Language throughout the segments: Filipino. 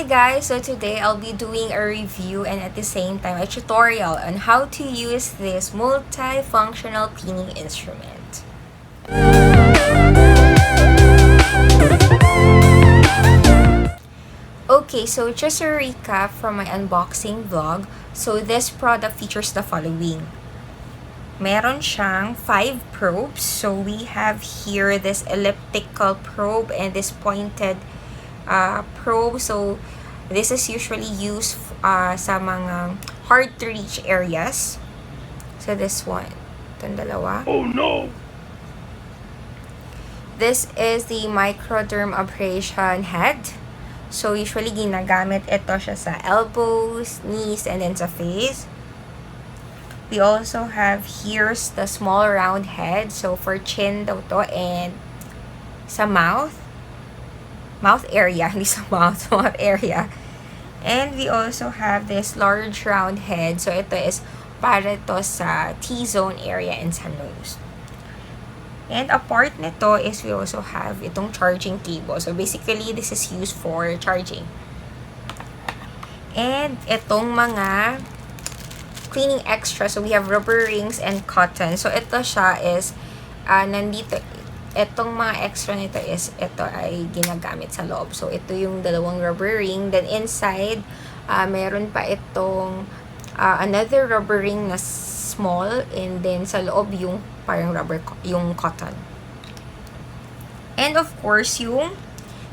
guys, so today I'll be doing a review and at the same time a tutorial on how to use this multifunctional cleaning instrument. Okay, so just a recap from my unboxing vlog. So this product features the following. Meron siyang 5 probes. So we have here this elliptical probe and this pointed probe. So this is usually used sa mga hard to reach areas. So this one, itong dalawa. Oh no! This is the microdermabrasion head. So usually ginagamit ito siya sa elbows, knees, and then sa face. We also have here's the small round head. So for chin daw to and sa mouth area, hindi sa mouth area. And we also have this large round head. So ito is para to sa T-zone area and sa nose. And a part nito is we also have itong charging cable. So basically, this is used for charging. And itong mga cleaning extra. So we have rubber rings and cotton. So ito siya is nandito. Itong mga extra nito is ito ay ginagamit sa loob. So ito yung dalawang rubber ring. Then inside, meron pa itong another rubber ring na small, and then sa loob yung parang rubber, yung cotton. And of course, yung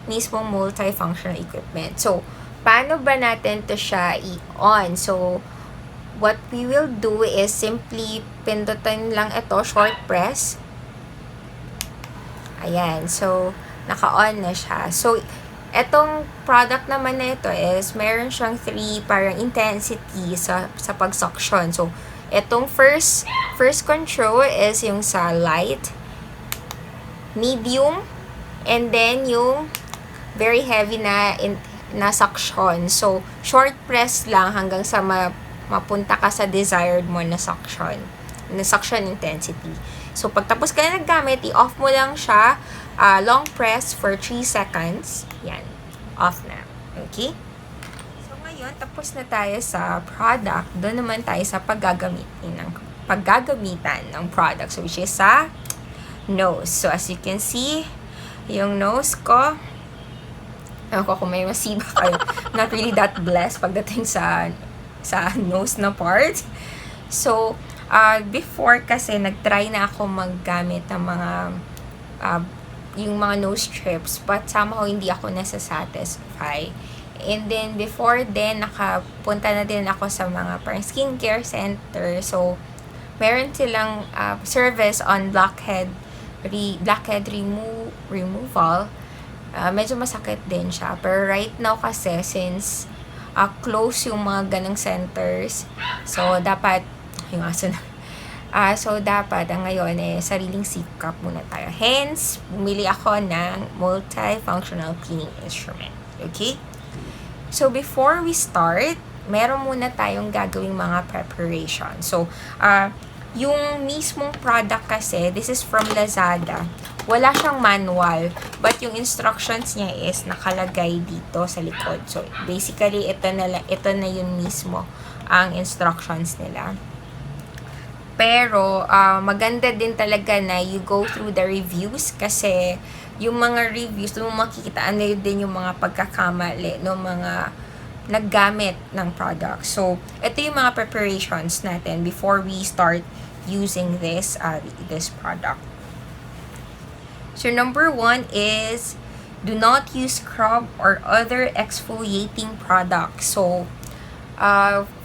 mismong multifunctional equipment. So, paano ba natin to siya i-on? So, what we will do is simply pindutin lang ito, short press. Ayan. So, naka-on na siya. So, etong product naman na ito is meron siyang 3 parang intensity sa pag-suction. So, etong first control is yung sa light, medium, and then yung very heavy na suction. So, short press lang hanggang sa mapunta ka sa desired mo na suction intensity. So, pagtapos ka na naggamit, i-off mo lang siya. Long press for 3 seconds. Yan. Off na. Okay? So, ngayon, tapos na tayo sa product. Doon naman tayo sa paggagamitan ng product. So, which is sa nose. So, as you can see, yung nose ko, ako kung may masiba kayo, not really that blessed pagdating sa nose na part. So, before kasi, nag-try na ako maggamit ng mga yung mga nose strips, but somehow hindi ako nasa-satisfy. And then, before then, nakapunta na din ako sa mga parang skincare center. So, meron silang service on Blackhead Removal. Medyo masakit din siya. Pero right now kasi, since close yung mga ganong centers, so, dapat, yung aso na, so, dapat, ngayon, sariling sikap muna tayo. Hence, bumili ako ng multifunctional cleaning instrument. Okay? So, before we start, meron muna tayong gagawing mga preparation. So, yung mismong product kasi, this is from Lazada. Wala siyang manual, but yung instructions niya is nakalagay dito sa likod. So, basically, ito na yun mismo ang instructions nila. Pero, maganda din talaga na you go through the reviews kasi yung mga reviews, doon mo makikita ano din yung mga pagkakamali ng mga naggamit ng product. So, ito yung mga preparations natin before we start using this product. So, number 1 is do not use scrub or other exfoliating products. So,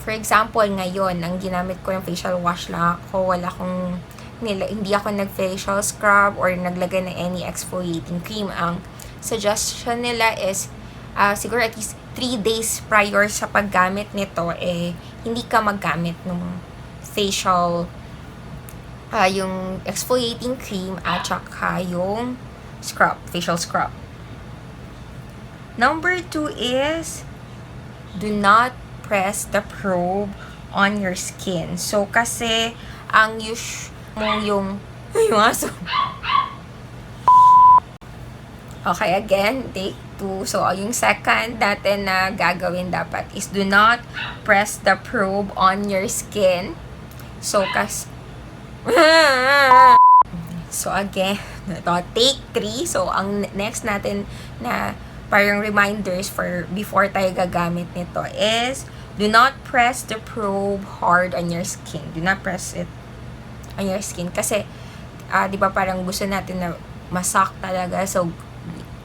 for example, ngayon, ang ginamit ko yung facial wash lang ako. Hindi ako nag-facial scrub or naglagay ng any exfoliating cream. Ang suggestion nila is, siguro at least 3 days prior sa paggamit nito, hindi ka maggamit ng facial, yung exfoliating cream at saka yung facial scrub. Number 2 is, do not press the probe on your skin. So, kasi, ang yung aso. Okay, again, take 2. So, yung second natin na gagawin dapat is do not press the probe on your skin. So, So, again, ito, take 3. So, ang next natin na parang reminders for before tayo gagamit nito is do not press the probe hard on your skin. Do not press it on your skin. Kasi, di ba parang gusto natin na masak talaga. So,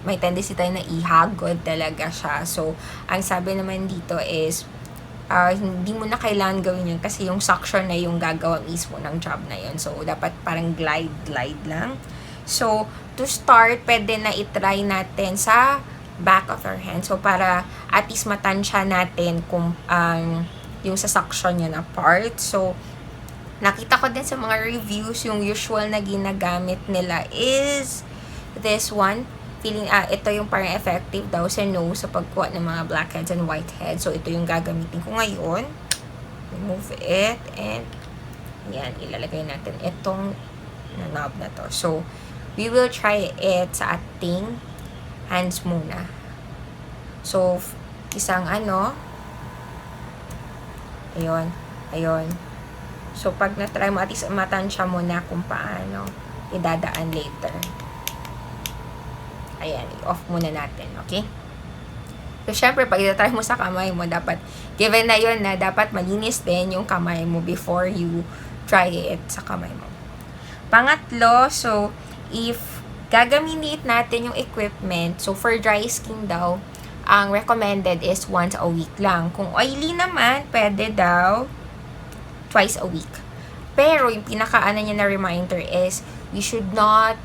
may tendency tayo na ihagod talaga siya. So, ang sabi naman dito is, hindi mo na kailangan gawin yun kasi yung suction na yung gagawa mismo ng job na yun. So, dapat parang glide lang. So, to start, pwede na itry natin sa back of our hand. So, para at least matansya natin kung yung sa suction niya na part. So, nakita ko din sa mga reviews, yung usual na ginagamit nila is this one. Ito yung parang effective daw sa nose sa pagkuha ng mga blackheads and whiteheads. So, ito yung gagamitin ko ngayon. Remove it. And, yan, ilalagay natin itong knob na to. So, we will try it sa ating hands muna. So, isang ayun. So, pag na-try mo, at least matansya mo na kung paano idadaan later. Ayan, i-off muna natin, okay? So, syempre, pag i-try mo sa kamay mo, dapat, given na yun na dapat malinis din yung kamay mo before you try it sa kamay mo. Pangatlo, so, if gagamitin natin yung equipment, so, for dry skin daw, ang recommended is once a week lang. Kung oily naman, pwede daw twice a week. Pero, yung pinaka-ano niya na reminder is, we should not,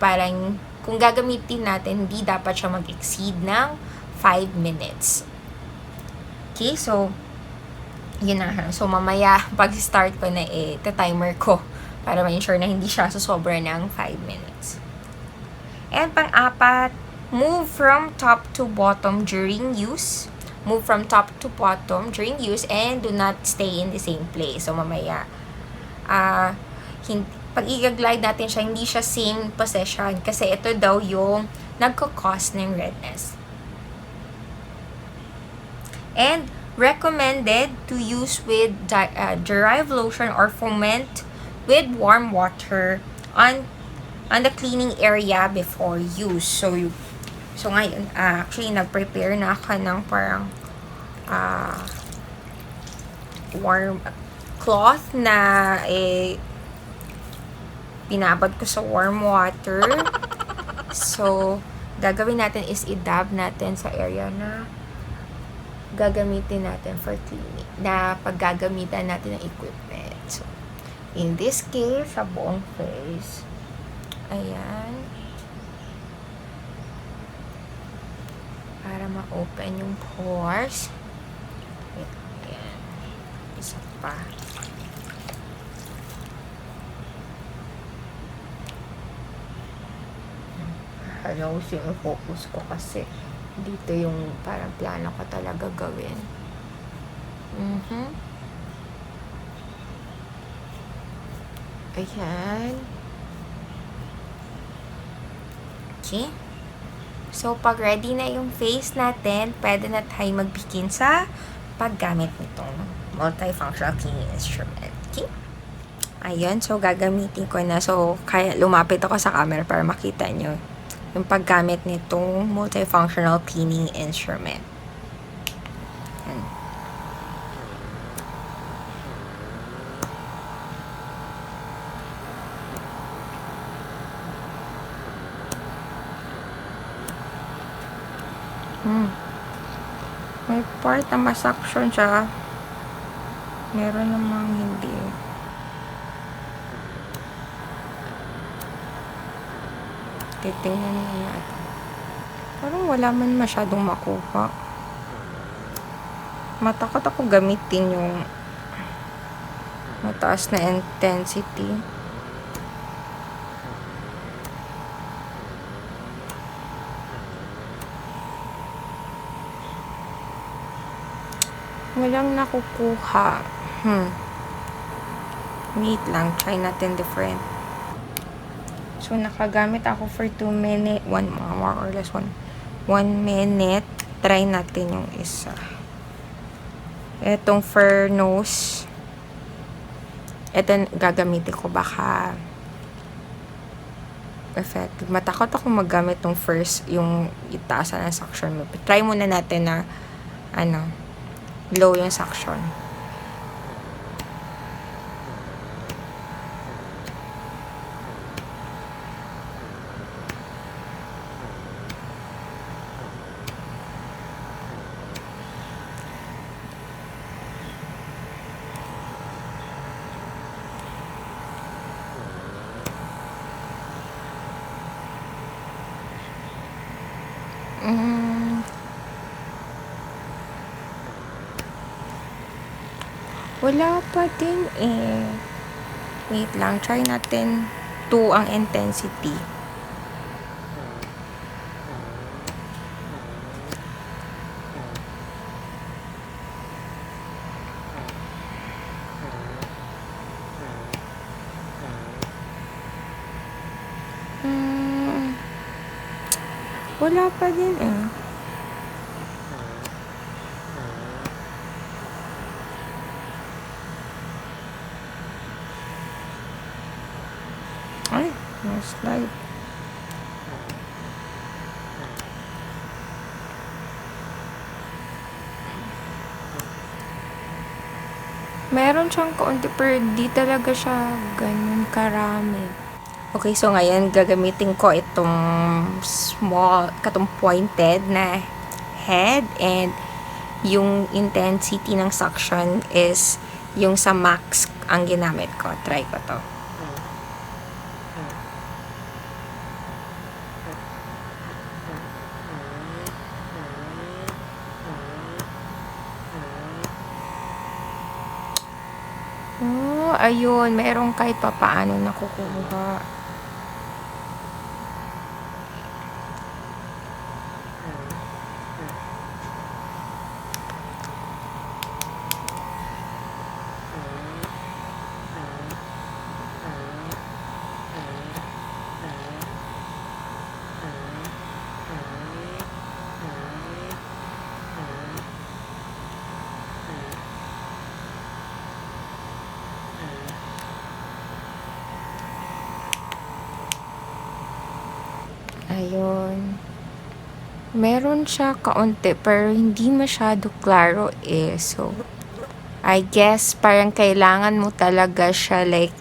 parang, kung gagamitin natin, hindi dapat siya mag-exceed ng 5 minutes. Okay, so, yun na. So, mamaya, pag-start ko na timer ko para ma-ensure na hindi siya susobra ng 5 minutes. And pang-apat, move from top to bottom during use. Move from top to bottom during use and do not stay in the same place. So, mamaya, pag i-glide natin siya, hindi siya same position kasi ito daw yung nagko-cause ng redness. And recommended to use with derived lotion or foment with warm water on the cleaning area before use. So ngayon, actually, nag-prepare na ako ng parang warm cloth na pinabad ko sa warm water. So, gagawin natin is i-dab natin sa area na gagamitin natin for cleaning. Na paggagamitan natin ng equipment. So, in this case, sa buong face. Ayan. Para ma-open yung pores. Ayan. Isa pa. Focus ko kasi dito yung parang plano ko talaga gawin. Ayan. Okay. So, pag ready na yung face natin, pwede na tayo magbegin sa paggamit nitong multifunctional cleaning instrument. Okay? Ayun. So, gagamitin ko na. So, kaya lumapit ako sa camera para makita nyo yung paggamit nitong multifunctional cleaning instrument. May part na masuction siya. Meron namang hindi. Titingnan natin. Parang wala man masyadong makuha. Matakot ako gamitin yung mataas na intensity. Walang nakukuha. Wait lang. Try natin different. So, nakagamit ako for 2 minutes. More or less 1 minute. Try natin yung isa. Etong fur nose. Ito gagamitin ko. Baka effective. Matakot ako maggamit ng first, yung itaasan ng suction mo. Try muna natin na, low yung suction. Wala pa din eh. Wait lang, try natin 2 ang intensity. Wala pa din eh. Ay, no slide. Meron siyang kaunti pero di talaga siya ganun karami. Okay, so ngayon gagamitin ko itong katong pointed na head, and yung intensity ng suction is yung sa max ang ginamit ko. Try ko to. Oh, ayun. Merong kahit papaano nakukuha. Ayun. Meron siya kaunti, pero hindi masyado klaro eh. So, I guess, parang kailangan mo talaga siya like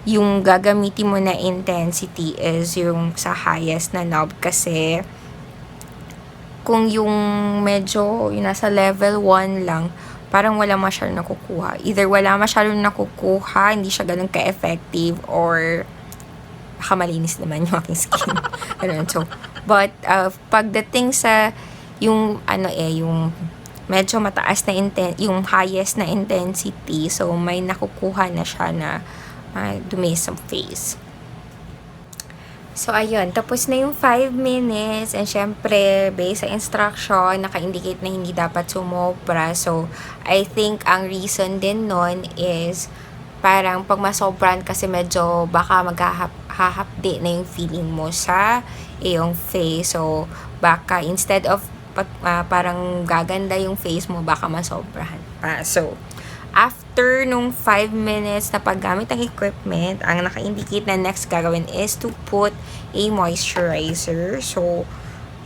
yung gagamitin mo na intensity is yung sa highest na knob. Kasi, kung yung medyo yung nasa level 1 lang, parang wala masyadong nakukuha. Either wala masyadong nakukuha, hindi siya ganun ka-effective, or baka malinis naman yung aking skin. Ganun. So, but, pagdating sa, yung, yung medyo mataas na yung highest na intensity, so, may nakukuha na siya na dumi sa face. So, ayun. Tapos na yung 5 minutes. And, syempre, based sa instruction, naka-indicate na hindi dapat sumobra. So, I think, ang reason din nun is, parang pag masobran kasi medyo baka maghahapdi na yung feeling mo sa iyong face. So, baka instead of parang gaganda yung face mo, baka masobrahan pa. So, after nung 5 minutes na paggamit ng equipment, ang naka-indicate na next gagawin is to put a moisturizer. So,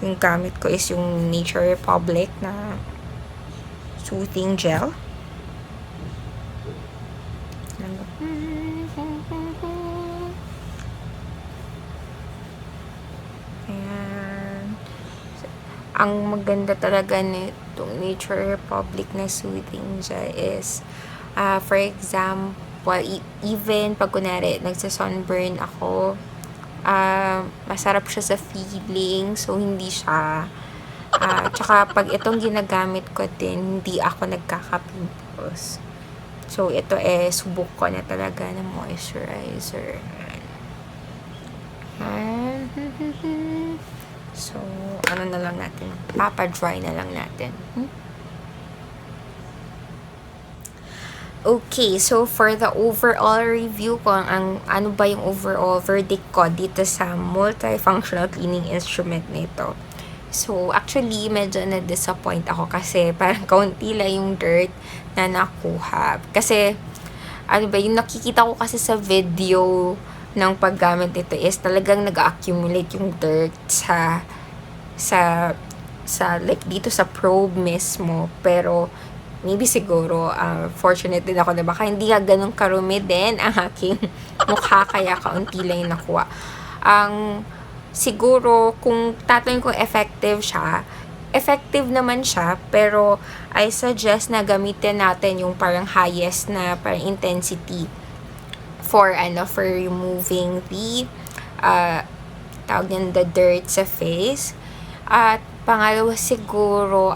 yung gamit ko is yung Nature Republic na soothing gel. Ang maganda talaga nitong Nature Republic na soothing gel is, for example, even pag kunwari nagsa-sunburn ako, masarap siya sa feeling, so hindi siya, tsaka pag itong ginagamit ko din, hindi ako nagkaka-pimples. So, ito subok ko na talaga ng moisturizer. So, ano na lang natin? Papa-dry na lang natin. Okay, so for the overall review ko, ano ba yung overall verdict ko dito sa multifunctional cleaning instrument nito. So, actually, medyo na-disappoint ako kasi parang kaunti lang yung dirt na nakuha. Kasi, ano ba, yung nakikita ko kasi sa video ng paggamit nito is talagang nag-accumulate yung dirt sa like dito sa probe mismo. Pero maybe siguro fortunate din ako na baka hindi nga ganun karumi din ang aking mukha kaya kaunti lang yung nakuha. Siguro kung tatanungin kung effective naman siya, pero I suggest na gamitin natin yung parang highest na parang intensity for removing the tawag yan, the dirt sa face. At pangalawa siguro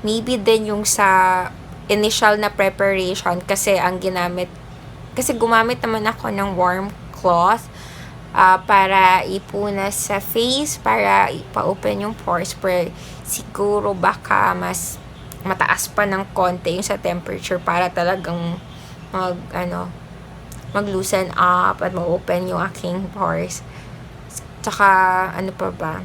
maybe din yung sa initial na preparation kasi kasi gumamit naman ako ng warm cloth para ipunas sa face, para ipa-open yung pores, pero siguro baka mas mataas pa ng konti yung sa temperature para talagang mag-loosen up at ma-open yung aking pores. Tsaka, ano pa ba?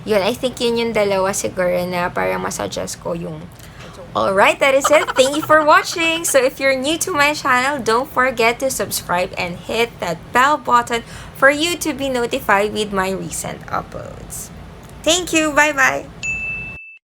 Yun, I think yun yung dalawa siguro na parang masuggest ko yung. Alright, that is it. Thank you for watching. So if you're new to my channel, don't forget to subscribe and hit that bell button for you to be notified with my recent uploads. Thank you. Bye-bye.